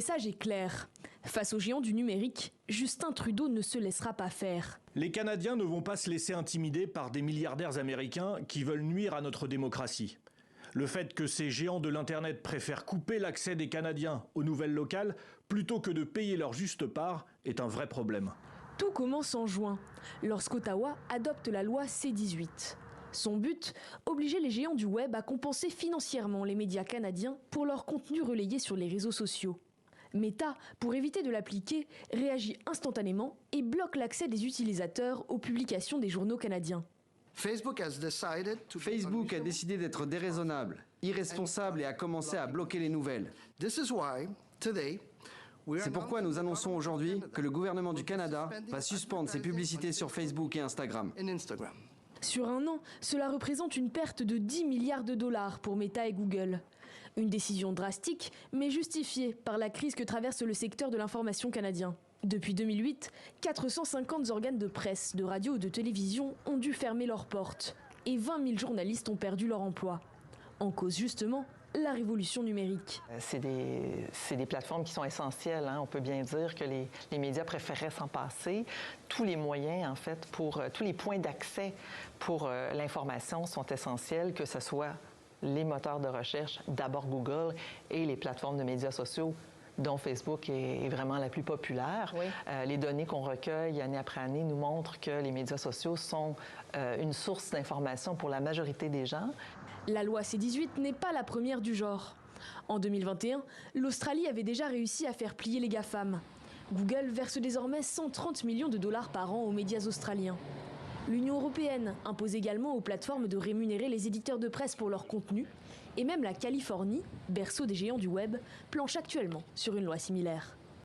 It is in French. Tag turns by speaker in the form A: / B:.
A: message est clair. Face aux géants du numérique, Justin Trudeau ne se laissera pas faire.
B: Les Canadiens ne vont pas se laisser intimider par des milliardaires américains qui veulent nuire à notre démocratie. Le fait que ces géants de l'Internet préfèrent couper l'accès des Canadiens aux nouvelles locales plutôt que de payer leur juste part est un vrai problème.
A: Tout commence en juin, lorsqu'Ottawa adopte la loi C-18. Son but, obliger les géants du web à compenser financièrement les médias canadiens pour leur contenu relayé sur les réseaux sociaux. Meta, pour éviter de l'appliquer, réagit instantanément et bloque l'accès des utilisateurs aux publications des journaux canadiens.
C: Facebook a décidé d'être déraisonnable, irresponsable et a commencé à bloquer les nouvelles. C'est pourquoi nous annonçons aujourd'hui que le gouvernement du Canada va suspendre ses publicités sur Facebook et Instagram.
A: Sur un an, cela représente une perte de 10 milliards de dollars pour Meta et Google. Une décision drastique, mais justifiée par la crise que traverse le secteur de l'information canadien. Depuis 2008, 450 organes de presse, de radio ou de télévision ont dû fermer leurs portes. Et 20 000 journalistes ont perdu leur emploi. En cause justement, la révolution numérique.
D: C'est des plateformes qui sont essentielles. On peut bien dire que les médias préféreraient s'en passer. Tous les moyens, en fait, tous les points d'accès pour l'information sont essentiels, que ce soit les moteurs de recherche, d'abord Google, et les plateformes de médias sociaux, dont Facebook est vraiment la plus populaire. Oui. Les données qu'on recueille année après année nous montrent que les médias sociaux sont une source d'information pour la majorité des gens.
A: La loi C-18 n'est pas la première du genre. En 2021, l'Australie avait déjà réussi à faire plier les GAFAM. Google verse désormais 130 millions de dollars par an aux médias australiens. L'Union européenne impose également aux plateformes de rémunérer les éditeurs de presse pour leur contenu. Et même la Californie, berceau des géants du web, planche actuellement sur une loi similaire.